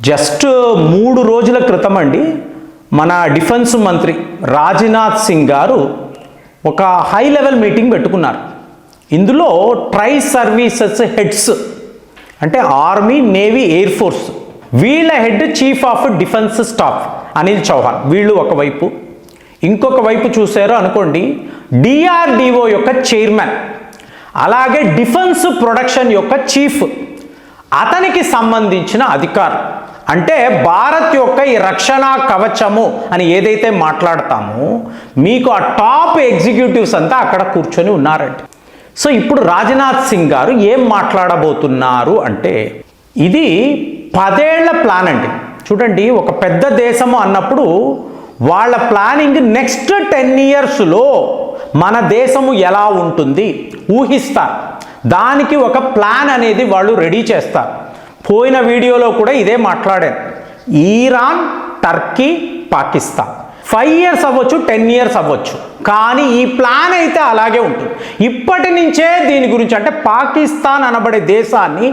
Just 3 రోజుల క్రితం అండి మన డిఫెన్స్ మంత్రి రాజ్నాథ్ సింగ్ గారు ఒక హై లెవెల్ మీటింగ్ పెట్టుకున్నారు. ఇందులో ట్రై సర్వీసెస్ హెడ్స్ అంటే ఆర్మీ, నేవీ, ఎయిర్ ఫోర్స్ వీళ్ళ head chief of defence staff Anil Chauhan వీళ్ళు ఒకవైపు, ఇంకొక వైపు చూశారు అనుకోండి డిఆర్డిఓ యొక్క చైర్మన్, అలాగే డిఫెన్స్ ప్రొడక్షన్ యొక్క చీఫ్, అతనికి సంబంధించిన అధికారులు. అంటే భారత్ యొక్క ఈ రక్షణ కవచము అని ఏదైతే మాట్లాడతామో మీకు ఆ టాప్ ఎగ్జిక్యూటివ్స్ అంతా అక్కడ కూర్చొని ఉన్నారండి. సో ఇప్పుడు రాజ్నాథ్ సింగ్ గారు ఏం మాట్లాడబోతున్నారు అంటే ఇది 10 ఏళ్ల ప్లాన్ అండి. చూడండి, ఒక పెద్ద దేశము అన్నప్పుడు వాళ్ళ ప్లానింగ్ నెక్స్ట్ 10 ఇయర్స్లో మన దేశము ఎలా ఉంటుంది ఊహిస్తారు. దానికి ఒక ప్లాన్ అనేది వాళ్ళు రెడీ చేస్తారు. పోయిన వీడియోలో కూడా ఇదే మాట్లాడారు. ఇరాన్, టర్కీ, పాకిస్తాన్ 5 ఇయర్స్ అవ్వచ్చు, 10 ఇయర్స్ అవ్వచ్చు, కానీ ఈ ప్లాన్ అయితే అలాగే ఉంటుంది. ఇప్పటి నుంచే దీని గురించి అంటే పాకిస్తాన్ అనబడే దేశాన్ని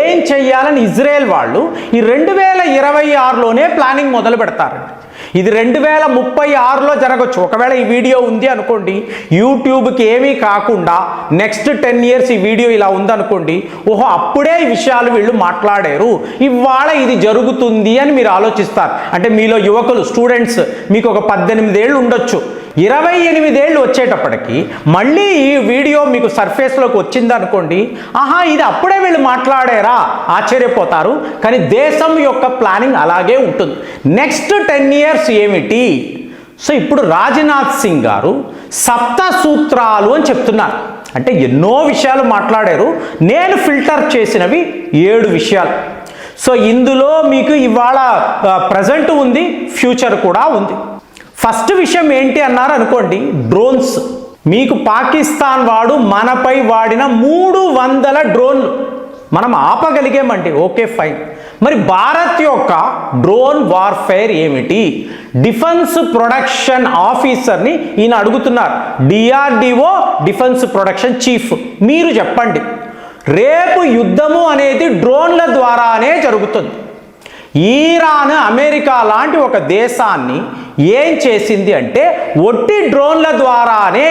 ఏం చెయ్యాలని ఇజ్రాయెల్ వాళ్ళు ఈ 2026లోనే ప్లానింగ్ మొదలు పెడతారండి. ఇది 2036లో జరగచ్చు. ఒకవేళ ఈ వీడియో ఉంది అనుకోండి, యూట్యూబ్కి ఏమీ కాకుండా నెక్స్ట్ 10 ఇయర్స్ ఈ వీడియో ఇలా ఉందనుకోండి, ఓహో అప్పుడే ఈ విషయాలు వీళ్ళు మాట్లాడారు, ఇవాళ ఇది జరుగుతుంది అని మీరు ఆలోచిస్తారు. అంటే మీలో యువకులు స్టూడెంట్స్ మీకు ఒక 18 ఏళ్ళు ఉండొచ్చు, 28 ఏళ్ళు వచ్చేటప్పటికి మళ్ళీ ఈ వీడియో మీకు సర్ఫేస్లోకి వచ్చింది అనుకోండి, ఆహా ఇది అప్పుడే వీళ్ళు మాట్లాడారా ఆశ్చర్యపోతారు. కానీ దేశం యొక్క ప్లానింగ్ అలాగే ఉంటుంది. నెక్స్ట్ 10 ఇయర్స్ ఏమిటి? సో ఇప్పుడు రాజ్నాథ్ సింగ్ గారు సప్త సూత్రాలు అని చెప్తున్నారు. అంటే ఎన్నో విషయాలు మాట్లాడారు, నేను ఫిల్టర్ చేసినవి 7 విషయాలు. సో ఇందులో మీకు ఇవాళ ప్రజెంట్ ఉంది, ఫ్యూచర్ కూడా ఉంది. ఫస్ట్ విషయం ఏంటి అన్నారు అనుకోండి, డ్రోన్స్. మీకు పాకిస్తాన్ వాడు మనపై వాడిన 300 డ్రోన్లు మనం ఆపగలిగామండి, ఓకే ఫైన్. మరి భారత్ యొక్క డ్రోన్ వార్ఫేర్ ఏమిటి? డిఫెన్స్ ప్రొడక్షన్ ఆఫీసర్ని ఈయన అడుగుతున్నారు, డిఆర్డిఓ డిఫెన్స్ ప్రొడక్షన్ చీఫ్, మీరు చెప్పండి, రేపు యుద్ధము అనేది డ్రోన్ల ద్వారానే జరుగుతుంది. ఇరాన్, అమెరికా లాంటి ఒక దేశాన్ని ఏం చేసింది అంటే ఒట్టి డ్రోన్ల ద్వారానే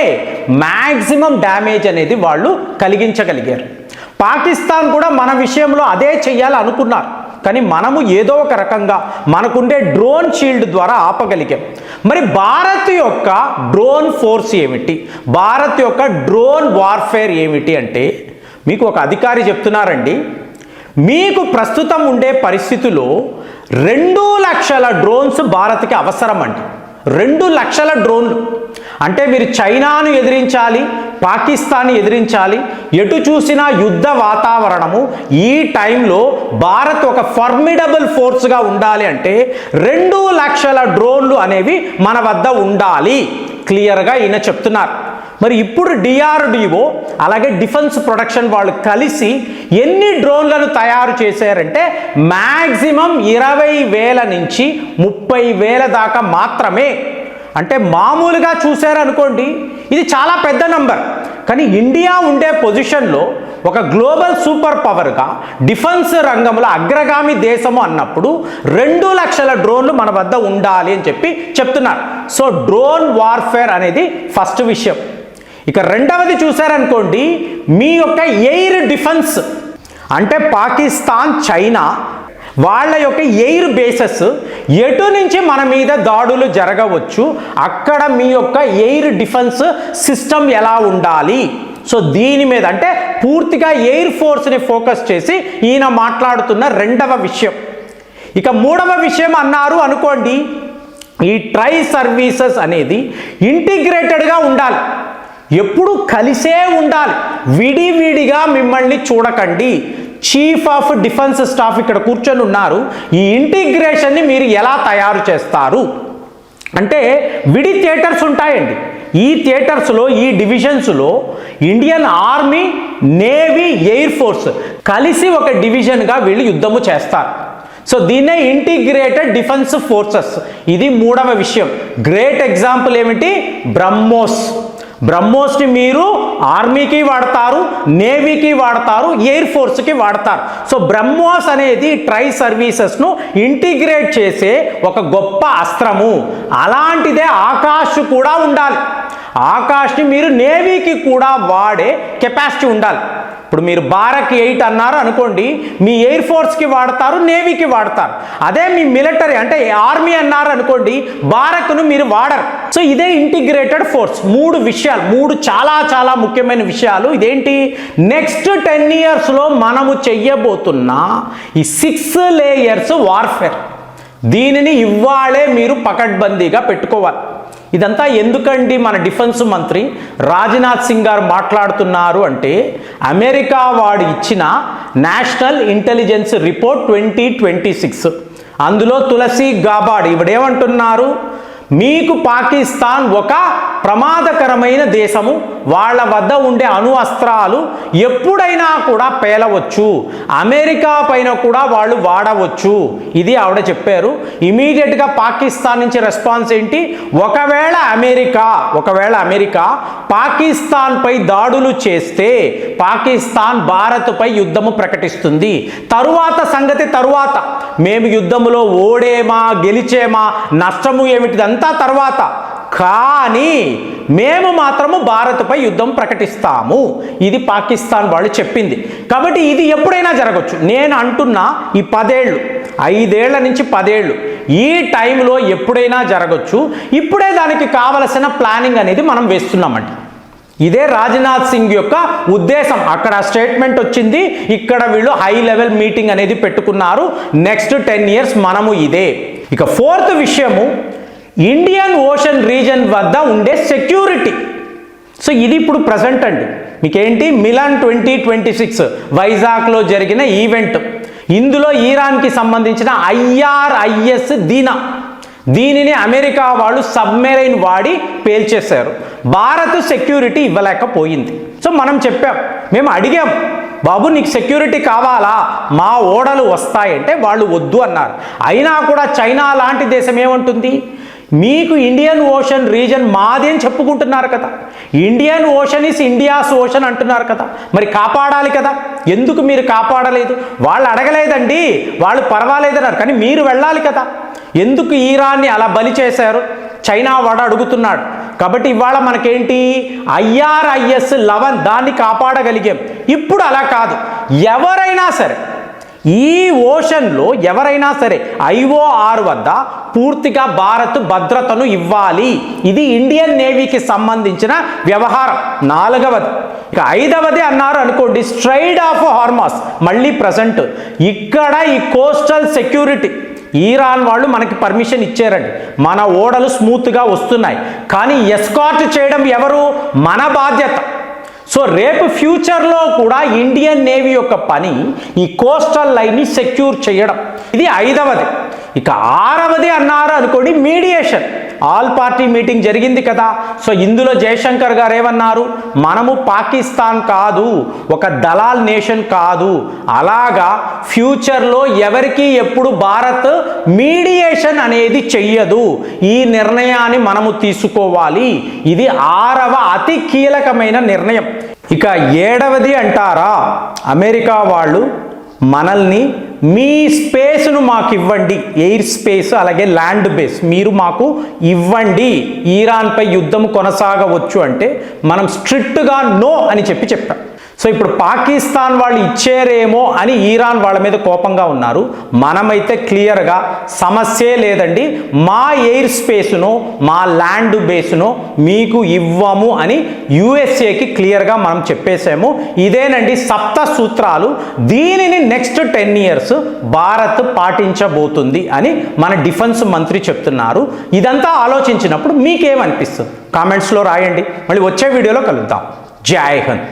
మ్యాక్సిమం డ్యామేజ్ అనేది వాళ్ళు కలిగించగలిగారు. పాకిస్తాన్ కూడా మన విషయంలో అదే చెయ్యాలి అనుకున్నారు, కానీ మనము ఏదో ఒక రకంగా మనకుండే డ్రోన్ షీల్డ్ ద్వారా ఆపగలిగాం. మరి భారత్ యొక్క డ్రోన్ ఫోర్స్ ఏమిటి, భారత్ యొక్క డ్రోన్ వార్ఫేర్ ఏమిటి అంటే మీకు ఒక అధికారి చెప్తున్నారండి, మీకు ప్రస్తుతం ఉండే పరిస్థితుల్లో 2 లక్షల డ్రోన్స్ భారత్కి అవసరం అండి. 2 లక్షల డ్రోన్లు అంటే మీరు చైనాను ఎదిరించాలి, పాకిస్తాన్ని ఎదిరించాలి, ఎటు చూసినా యుద్ధ వాతావరణము. ఈ టైంలో భారత్ ఒక ఫర్మిడబుల్ ఫోర్స్గా ఉండాలి అంటే 2 లక్షల డ్రోన్లు అనేవి మన వద్ద ఉండాలి, క్లియర్గా ఈయన చెప్తున్నారు. మరి ఇప్పుడు డిఆర్డిఓ అలాగే డిఫెన్స్ ప్రొడక్షన్ వాళ్ళు కలిసి ఎన్ని డ్రోన్లను తయారు చేశారంటే మ్యాక్సిమం 20,000 నుంచి 30,000 దాకా మాత్రమే. అంటే మామూలుగా చూశారనుకోండి ఇది చాలా పెద్ద నంబర్, కానీ ఇండియా ఉండే పొజిషన్లో ఒక గ్లోబల్ సూపర్ పవర్గా డిఫెన్స్ రంగంలో అగ్రగామి దేశము అన్నప్పుడు 2 లక్షల డ్రోన్లు మన వద్ద ఉండాలి అని చెప్పి చెప్తున్నారు. సో డ్రోన్ వార్ఫేర్ అనేది ఫస్ట్ విషయం. ఇక రెండవది చూశారనుకోండి మీ యొక్క ఎయిర్ డిఫెన్స్. అంటే పాకిస్తాన్, చైనా వాళ్ళ యొక్క ఎయిర్ బేసెస్ ఎటు నుంచి మన మీద దాడులు జరగవచ్చు, అక్కడ మీ యొక్క ఎయిర్ డిఫెన్స్ సిస్టమ్ ఎలా ఉండాలి. సో దీని మీద అంటే పూర్తిగా ఎయిర్ ఫోర్స్ని ఫోకస్ చేసి ఈయన మాట్లాడుతున్న రెండవ విషయం. ఇక మూడవ విషయం అన్నారు అనుకోండి, ఈ ట్రై సర్వీసెస్ అనేది ఇంటిగ్రేటెడ్గా ఉండాలి, ఎప్పుడు కలిసే ఉండాలి, విడివిడిగా మిమ్మల్ని చూడకండి. చీఫ్ ఆఫ్ డిఫెన్స్ స్టాఫ్ ఇక్కడ కూర్చొని ఉన్నారు, ఈ ఇంటిగ్రేషన్ని మీరు ఎలా తయారు చేస్తారు అంటే విడి థియేటర్స్ ఉంటాయండి. ఈ థియేటర్స్లో, ఈ డివిజన్స్లో Indian army, navy, air force కలిసి ఒక డివిజన్గా వీళ్ళు యుద్ధము చేస్తారు. సో దీన్నే ఇంటిగ్రేటెడ్ డిఫెన్స్ ఫోర్సెస్. ఇది మూడవ విషయం. గ్రేట్ ఎగ్జాంపుల్ ఏమిటి? బ్రహ్మోస్. బ్రహ్మోస్ని మీరు ఆర్మీకి వాడతారు, నేవీకి వాడతారు, ఎయిర్ ఫోర్స్కి వాడతారు. సో బ్రహ్మోస్ అనేది ట్రై సర్వీసెస్ను ఇంటిగ్రేట్ చేసే ఒక గొప్ప అస్త్రము. అలాంటిదే ఆకాష్ కూడా ఉండాలి. ఆకాష్ని మీరు నేవీకి కూడా వాడే కెపాసిటీ ఉండాలి. ఇప్పుడు మీరు బారక్ 8 అన్నారు అనుకోండి, మీ ఎయిర్ ఫోర్స్కి వాడతారు, నేవీకి వాడతారు. అదే మీ మిలిటరీ అంటే ఆర్మీ అన్నారు అనుకోండి, బారక్ను మీరు వాడరు. సో ఇదే ఇంటిగ్రేటెడ్ ఫోర్స్. 3 విషయాలు, 3 చాలా చాలా ముఖ్యమైన విషయాలు. ఇదేంటి, నెక్స్ట్ 10 ఇయర్స్లో మనము చెయ్యబోతున్న ఈ 6 లేయర్స్ వార్ఫేర్, దీనిని ఇవ్వాలే మీరు పకడ్బందీగా పెట్టుకోవాలి. ఇదంతా ఎందుకండి మన డిఫెన్స్ మంత్రి రాజ్నాథ్ సింగ్ గారు మాట్లాడుతున్నారు అంటే, అమెరికా వాడు ఇచ్చిన నేషనల్ ఇంటెలిజెన్స్ రిపోర్ట్ 2026, అందులో తులసి గాబార్డ్ ఇవిడేమంటున్నారు, మీకు పాకిస్తాన్ ఒక ప్రమాదకరమైన దేశము, వాళ్ళ వద్ద ఉండే అణు అస్త్రాలు ఎప్పుడైనా కూడా పేలవచ్చు, అమెరికా పైన కూడా వాళ్ళు వాడవచ్చు, ఇది ఆవిడ చెప్పారు. ఇమీడియట్గా పాకిస్తాన్ నుంచి రెస్పాన్స్ ఏంటి, ఒకవేళ అమెరికా పాకిస్తాన్పై దాడులు చేస్తే పాకిస్తాన్ భారత్పై యుద్ధము ప్రకటిస్తుంది. తరువాత సంగతి తరువాత, మేము యుద్ధములో ఓడేమా గెలిచేమా నష్టము ఏమిటిదంతా తర్వాత, కానీ మేము మాత్రము భారత్పై యుద్ధం ప్రకటిస్తాము, ఇది పాకిస్తాన్ వాళ్ళు చెప్పింది. కాబట్టి ఇది ఎప్పుడైనా జరగచ్చు. నేను అంటున్నా ఈ 10 ఏళ్ళు, 5 ఏళ్ల నుంచి 10 ఏళ్ళు, ఈ టైంలో ఎప్పుడైనా జరగచ్చు. ఇప్పుడే దానికి కావలసిన ప్లానింగ్ అనేది మనం వేస్తున్నామండి. ఇదే రాజ్నాథ్ సింగ్ యొక్క ఉద్దేశం. అక్కడ స్టేట్మెంట్ వచ్చింది, ఇక్కడ వీళ్ళు హై లెవెల్ మీటింగ్ అనేది పెట్టుకున్నారు. నెక్స్ట్ 10 ఇయర్స్ మనము ఇదే. ఇక 4th విషయము, ఇండియన్ ఓషన్ రీజన్ వద్ద ఉండే సెక్యూరిటీ. సో ఇది ఇప్పుడు ప్రజెంట్ అండి. మీకేంటి, మిలాన్ 2026 వైజాగ్లో జరిగిన ఈవెంట్. ఇందులో ఇరాన్కి సంబంధించిన IRIS దీనిని అమెరికా వాళ్ళు సబ్మెరైన్ వాడి పేల్చేశారు. భారత్ సెక్యూరిటీ ఇవ్వలేకపోయింది. సో మనం చెప్పాం, మేము అడిగాం, బాబు నీకు సెక్యూరిటీ కావాలా, మా ఓడలు వస్తాయంటే వాళ్ళు వద్దు అన్నారు. అయినా కూడా చైనా లాంటి దేశం ఏమంటుంది, మీకు ఇండియన్ ఓషన్ రీజన్ మాది అని చెప్పుకుంటున్నారు కదా, Indian ocean is India's ocean అంటున్నారు కదా, మరి కాపాడాలి కదా, ఎందుకు మీరు కాపాడలేదు? వాళ్ళు అడగలేదండి, వాళ్ళు పర్వాలేదన్నారు, కానీ మీరు వెళ్ళాలి కదా. ఎందుకు ఇరాన్ని అలా బలి చేశారు? చైనా వాడు అడుగుతున్నాడు. కాబట్టి ఇవాళ మనకేంటి, IRIS 11 దాన్ని కాపాడగలిగాం. ఇప్పుడు అలా కాదు, ఎవరైనా సరే ఈ ఓషన్లో ఎవరైనా సరే IOR వద్ద పూర్తిగా భారత్ భద్రతను ఇవ్వాలి. ఇది ఇండియన్ నేవీకి సంబంధించిన వ్యవహారం. 4వది. ఇక 5వది అన్నారు అనుకోండి, స్ట్రైట్ ఆఫ్ హార్మస్, మళ్ళీ ప్రజెంట్ ఇక్కడ ఈ కోస్టల్ సెక్యూరిటీ ఇరాన్ వాళ్ళు మనకి పర్మిషన్ ఇచ్చారండి, మన ఓడలు స్మూత్గా వస్తున్నాయి, కానీ ఎస్కార్ట్ చేయడం ఎవరు, మన బాధ్యత. సో రేపు ఫ్యూచర్లో కూడా ఇండియన్ నేవీ యొక్క పని ఈ కోస్టల్ లైన్ని సెక్యూర్ చేయడం. ఇది 5వది. ఇక 6వది అన్నారు అనుకోండి, మీడియేషన్. ఆల్ పార్టీ మీటింగ్ జరిగింది కదా. సో ఇందులో జయశంకర్ గారు ఏమన్నారు, మనము పాకిస్తాన్ కాదు, ఒక దళాల్ నేషన్ కాదు, అలాగా ఫ్యూచర్లో ఎవరికి ఎప్పుడు భారత్ మీడియేషన్ అనేది చెయ్యదు, ఈ నిర్ణయాన్ని మనము తీసుకోవాలి. ఇది 6వ అతి కీలకమైన నిర్ణయం. ఇక 7వది అంటారా, అమెరికా వాళ్ళు మనల్ని మీ స్పేస్ను మాకు ఇవ్వండి, ఎయిర్ స్పేస్ అలాగే ల్యాండ్ బేస్ మీరు మాకు ఇవ్వండి, ఇరాన్పై యుద్ధం కొనసాగవచ్చు అంటే మనం స్ట్రిక్ట్గా నో అని చెప్పాం. సో ఇప్పుడు పాకిస్తాన్ వాళ్ళు ఇచ్చారేమో అని ఇరాన్ వాళ్ళ మీద కోపంగా ఉన్నారు. మనమైతే క్లియర్గా సమస్యే లేదండి, మా ఎయిర్ స్పేస్ను మా ల్యాండ్ బేస్ను మీకు ఇవ్వము అని యుఎస్ఏకి క్లియర్గా మనం చెప్పేసాము. ఇదేనండి 7 సూత్రాలు. దీనిని నెక్స్ట్ 10 ఇయర్స్ భారత్ పాటించబోతుంది అని మన డిఫెన్స్ మంత్రి చెప్తున్నారు. ఇదంతా ఆలోచించినప్పుడు మీకేమనిపిస్తుంది కామెంట్స్లో రాయండి. మళ్ళీ వచ్చే వీడియోలో కలుద్దాం. జై హింద్.